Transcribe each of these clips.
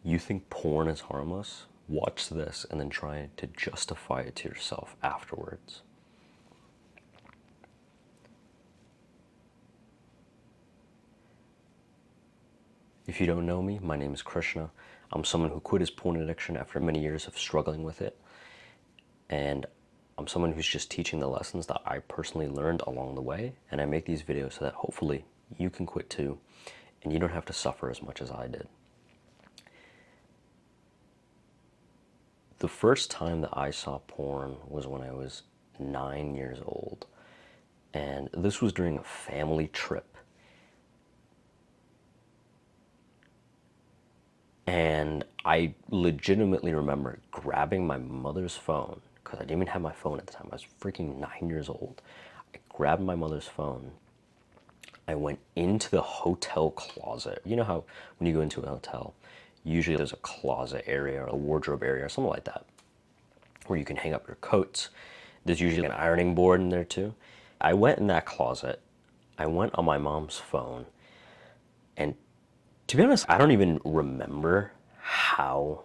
You think porn is harmless? Watch this and then try to justify it to yourself afterwards. If you don't know me, my name is Krishna. I'm someone who quit his porn addiction after many years of struggling with it. And I'm someone who's just teaching the lessons that I personally learned along the way. And I make these videos so that hopefully you can quit too, and you don't have to suffer as much as I did. The first time that I saw porn was when I was 9 years old. And this was during a family trip. And I legitimately remember grabbing my mother's phone, because I didn't even have my phone at the time. I was freaking 9 years old. I grabbed my mother's phone. I went into the hotel closet. You know how when you go into a hotel, usually there's a closet area or a wardrobe area or something like that, where you can hang up your coats. There's usually an ironing board in there too. I went in that closet. I went on my mom's phone, and to be honest, I don't even remember how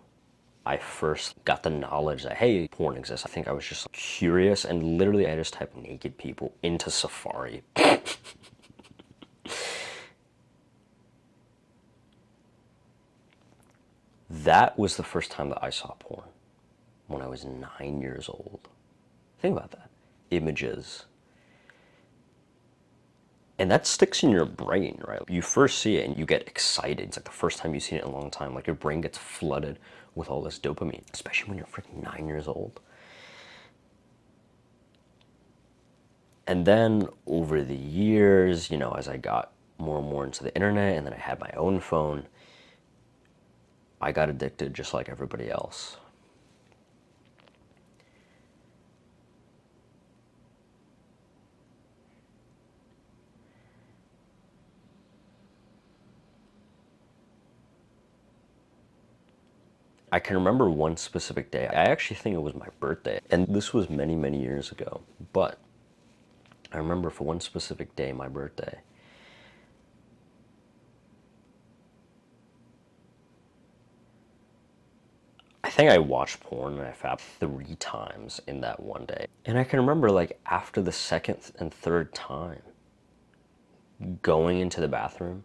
I first got the knowledge that, hey, porn exists. I think I was just curious, and literally I just typed naked people into Safari. That was the first time that I saw porn, when I was 9 years old. Think about that. Images. And that sticks in your brain, right? You first see it and you get excited. It's like the first time you've seen it in a long time. Like your brain gets flooded with all this dopamine, especially when you're freaking 9 years old. And then over the years, you know, as I got more and more into the internet and then I had my own phone, I got addicted just like everybody else. I can remember one specific day. I actually think it was my birthday. And this was many, many years ago. But I remember for one specific day, my birthday, I think I watched porn and I fapped 3 times in that one day. And I can remember, like, after the second and third time, going into the bathroom,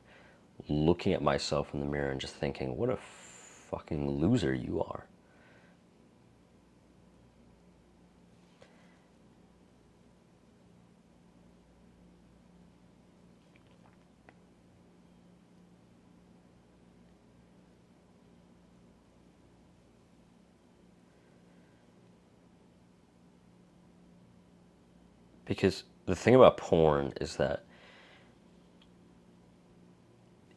looking at myself in the mirror and just thinking, what a fucking loser you are. Because the thing about porn is that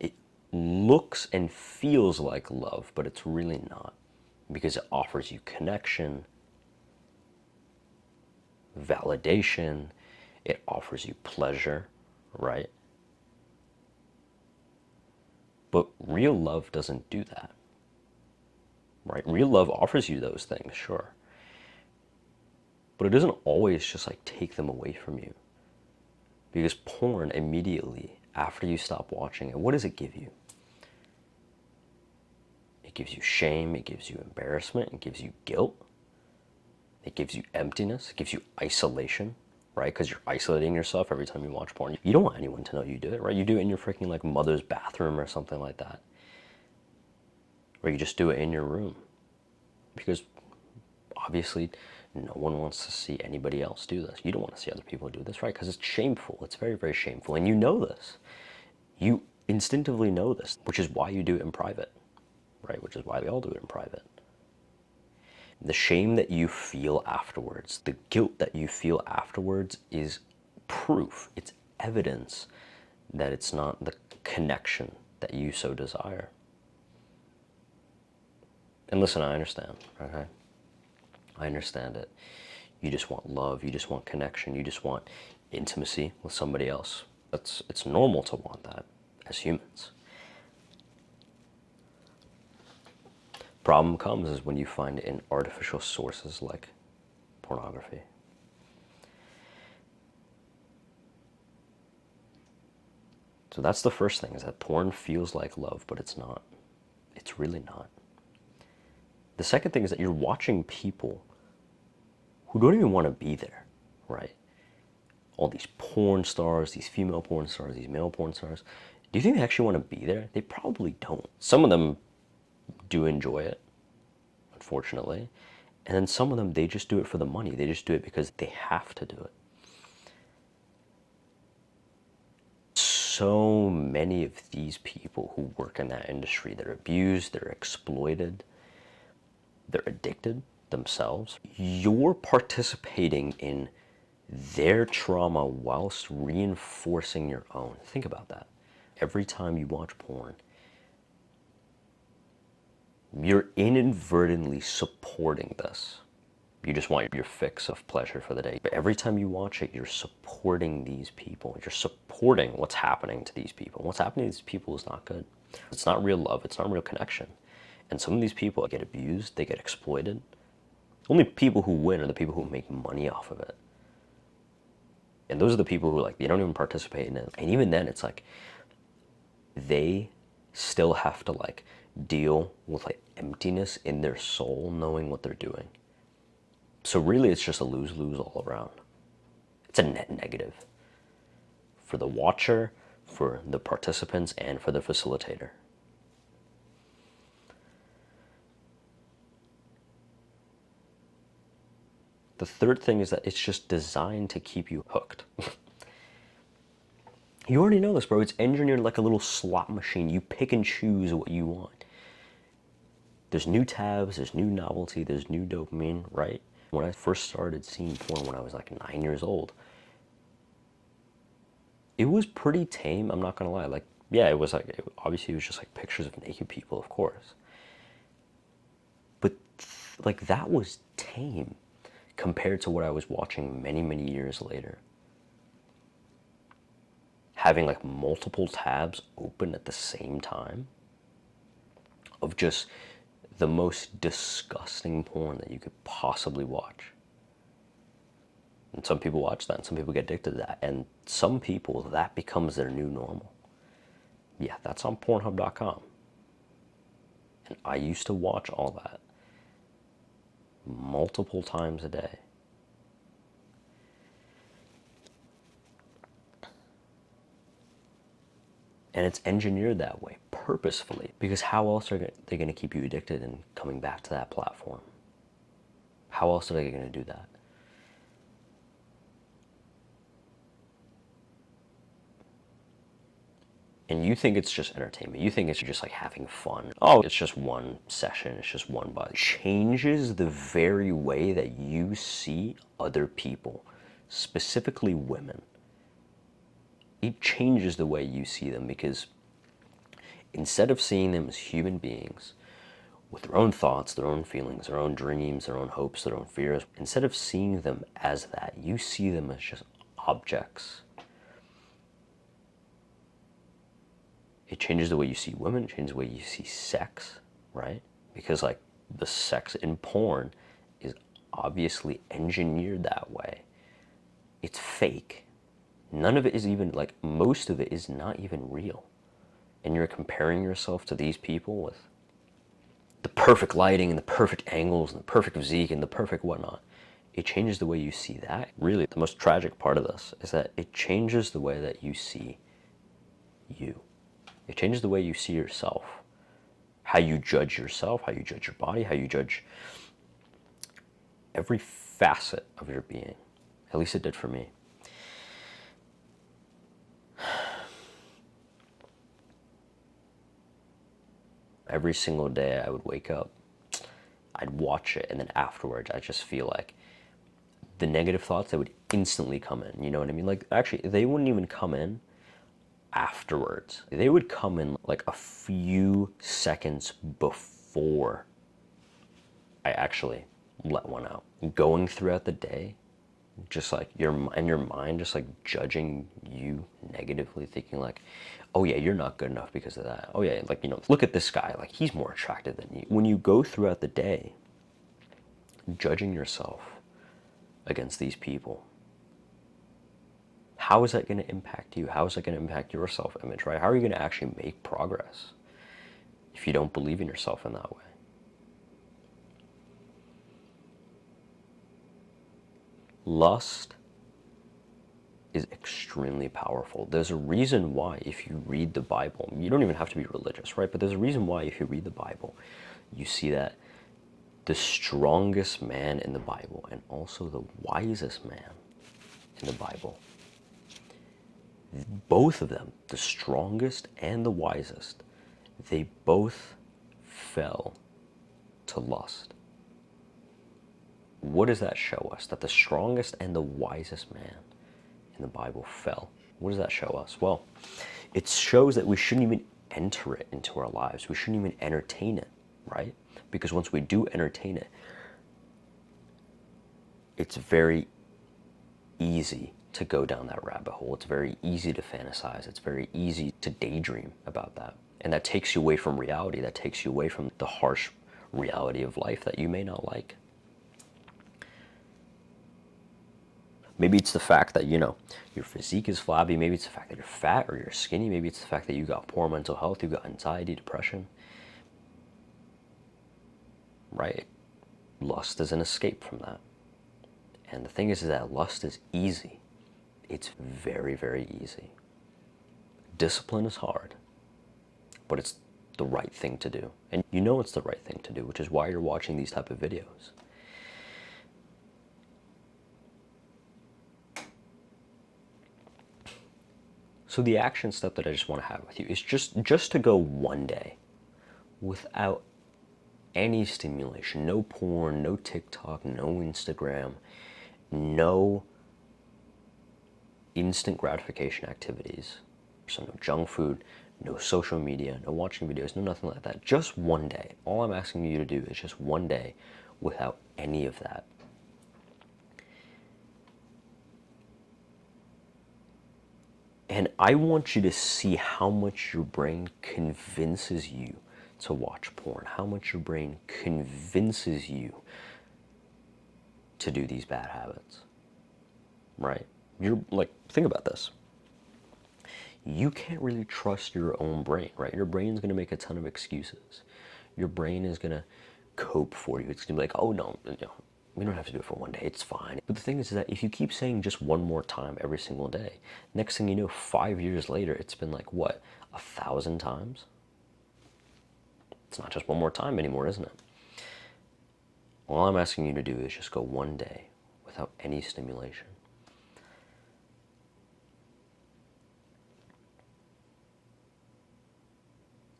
it looks and feels like love, but it's really not. Because it offers you connection, validation, it offers you pleasure, right? But real love doesn't do that, right? Real love offers you those things, sure. But it doesn't always just like take them away from you. Because porn immediately, after you stop watching it, what does it give you? It gives you shame, it gives you embarrassment, it gives you guilt, it gives you emptiness, it gives you isolation, right? Because you're isolating yourself every time you watch porn. You don't want anyone to know you do it, right? You do it in your freaking like mother's bathroom or something like that. Or you just do it in your room. Because obviously no one wants to see anybody else do this. You don't want to see other people do this, right? Because it's shameful. It's very, very shameful. And you know this. You instinctively know this, which is why you do it in private, right? Which is why we all do it in private. The shame that you feel afterwards, the guilt that you feel afterwards is proof. It's evidence that it's not the connection that you so desire. And listen, I understand, okay? I understand it. You just want love, you just want connection, you just want intimacy with somebody else. It's normal to want that as humans. Problem comes is when you find it in artificial sources like pornography. So that's the first thing, is that porn feels like love, but it's not. It's really not. The second thing is that you're watching people who don't even want to be there, right? All these porn stars, these female porn stars, these male porn stars. Do you think they actually want to be there? They probably don't. Some of them do enjoy it, unfortunately. And then some of them, they just do it for the money. They just do it because they have to do it. So many of these people who work in that industry, they're abused, they're exploited, they're addicted themselves. You're participating in their trauma whilst reinforcing your own. Think about that. Every time you watch porn, you're inadvertently supporting this. You just want your fix of pleasure for the day. But every time you watch it, you're supporting these people. You're supporting what's happening to these people. What's happening to these people is not good. It's not real love. It's not real connection. And some of these people get abused. They get exploited. Only people who win are the people who make money off of it. And those are the people who, like, they don't even participate in it. And even then, it's like, they still have to, like, deal with, like, emptiness in their soul knowing what they're doing. So really, it's just a lose-lose all around. It's a net negative for the watcher, for the participants, and for the facilitator. The third thing is that it's just designed to keep you hooked. You already know this, bro. It's engineered like a little slot machine. You pick and choose what you want. There's new tabs, there's new novelty, there's new dopamine, right? When I first started seeing porn when I was like 9 years old, it was pretty tame, I'm not gonna lie. Like, yeah, it was like, obviously it was just like pictures of naked people, of course. But like, that was tame compared to what I was watching many, many years later. Having like multiple tabs open at the same time of just the most disgusting porn that you could possibly watch. And some people watch that, and some people get addicted to that, and some people, that becomes their new normal. Yeah, that's on Pornhub.com. And I used to watch all that multiple times a day. And it's engineered that way, purposefully, because how else are they going to keep you addicted and coming back to that platform? How else are they going to do that? And you think it's just entertainment. You think it's just like having fun. Oh, it's just one session. It's just one buzz. It changes the very way that you see other people, specifically women. It changes the way you see them, because instead of seeing them as human beings with their own thoughts, their own feelings, their own dreams, their own hopes, their own fears, instead of seeing them as that, you see them as just objects. It changes the way you see women, it changes the way you see sex, right? Because like the sex in porn is obviously engineered that way. It's fake. None of it is even, like, most of it is not even real. And you're comparing yourself to these people with the perfect lighting and the perfect angles and the perfect physique and the perfect whatnot. It changes the way you see that. Really, the most tragic part of this is that it changes the way that you see you. It changes the way you see yourself. How you judge yourself, how you judge your body, how you judge every facet of your being. At least it did for me. Every single day I would wake up, I'd watch it, and then afterwards I just feel like the negative thoughts, they would instantly come in. You know what I mean? Like, actually, they wouldn't even come in afterwards. They would come in like a few seconds before I actually let one out. Going throughout the day, just like your mind just like judging you negatively, thinking like, oh yeah, you're not good enough because of that. Oh yeah, like, you know, look at this guy, like he's more attractive than you. When you go throughout the day judging yourself against these people, how is that going to impact you? How is that going to impact your self-image, right? How are you going to actually make progress if you don't believe in yourself in that way? Lust is extremely powerful. There's a reason why if you read the Bible, you don't even have to be religious, right? But there's a reason why if you read the Bible, you see that the strongest man in the Bible and also the wisest man in the Bible, both of them, the strongest and the wisest, they both fell to lust. What does that show us? That the strongest and the wisest man in the Bible fell. What does that show us? Well, it shows that we shouldn't even enter it into our lives. We shouldn't even entertain it, right? Because once we do entertain it, it's very easy to go down that rabbit hole. It's very easy to fantasize. It's very easy to daydream about that. And that takes you away from reality. That takes you away from the harsh reality of life that you may not like. Maybe it's the fact that, your physique is flabby. Maybe it's the fact that you're fat or you're skinny. Maybe it's the fact that you got poor mental health. You got anxiety, depression. Right? Lust is an escape from that. And the thing is that lust is easy. It's very, very easy. Discipline is hard, but it's the right thing to do. And you know it's the right thing to do, which is why you're watching these type of videos. So the action step that I just want to have with you is just to go one day without any stimulation, no porn, no TikTok, no Instagram, no instant gratification activities. So no junk food, no social media, no watching videos, no nothing like that. Just one day. All I'm asking you to do is just one day without any of that. And I want you to see how much your brain convinces you to watch porn, how much your brain convinces you to do these bad habits, right? You're like, think about this. You can't really trust your own brain, right? Your brain's going to make a ton of excuses. Your brain is going to cope for you. It's going to be like, oh no, we don't have to do it for one day, it's fine. But the thing is that if you keep saying just one more time every single day, next thing you know, 5 years later, it's been like, what, 1,000 times? It's not just one more time anymore, isn't it? All I'm asking you to do is just go one day without any stimulation.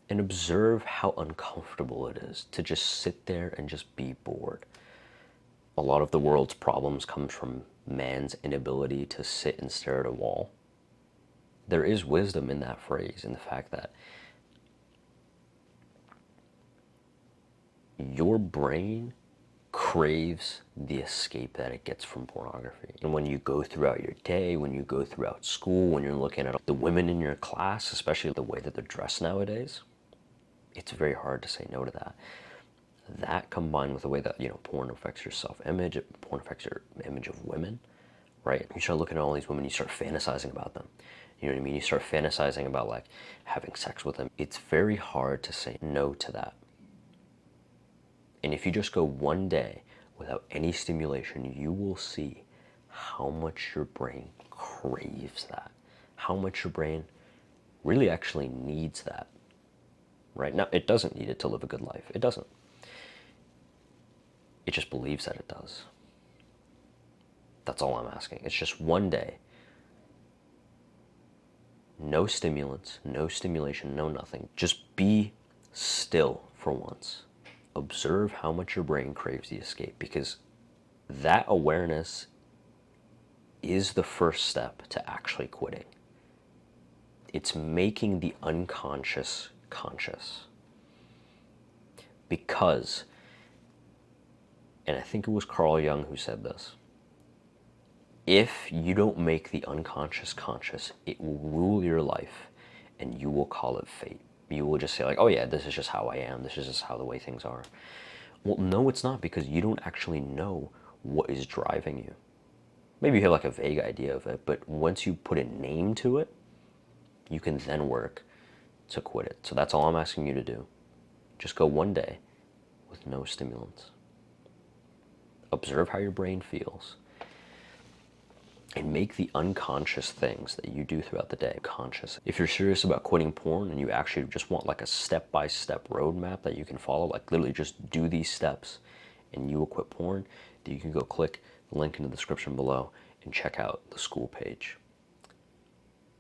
And observe how uncomfortable it is to just sit there and just be bored. A lot of the world's problems comes from man's inability to sit and stare at a wall. There is wisdom in that phrase, in the fact that your brain craves the escape that it gets from pornography. And when you go throughout your day, when you go throughout school, when you're looking at the women in your class, especially the way that they're dressed nowadays, it's very hard to say no to that. That combined with the way that, porn affects your self-image, porn affects your image of women, right? You start looking at all these women, you start fantasizing about them. You know what I mean? You start fantasizing about like having sex with them. It's very hard to say no to that. And if you just go one day without any stimulation, you will see how much your brain craves that. How much your brain really actually needs that. Right? Now, it doesn't need it to live a good life. It doesn't. It just believes that it does. That's all I'm asking. It's just one day. No stimulants, no stimulation, no nothing. Just be still for once. Observe how much your brain craves the escape, because that awareness is the first step to actually quitting. It's making the unconscious conscious. Because, and I think it was Carl Jung who said this, if you don't make the unconscious conscious, it will rule your life and you will call it fate. You will just say like, oh yeah, this is just how I am. This is just how the way things are. Well, no, it's not, because you don't actually know what is driving you. Maybe you have like a vague idea of it, but once you put a name to it, you can then work to quit it. So that's all I'm asking you to do. Just go one day with no stimulants. Observe how your brain feels. and make the unconscious things that you do throughout the day conscious. If you're serious about quitting porn and you actually just want like a step-by-step roadmap that you can follow, like literally just do these steps and you will quit porn, then you can go click the link in the description below and check out the Skool page.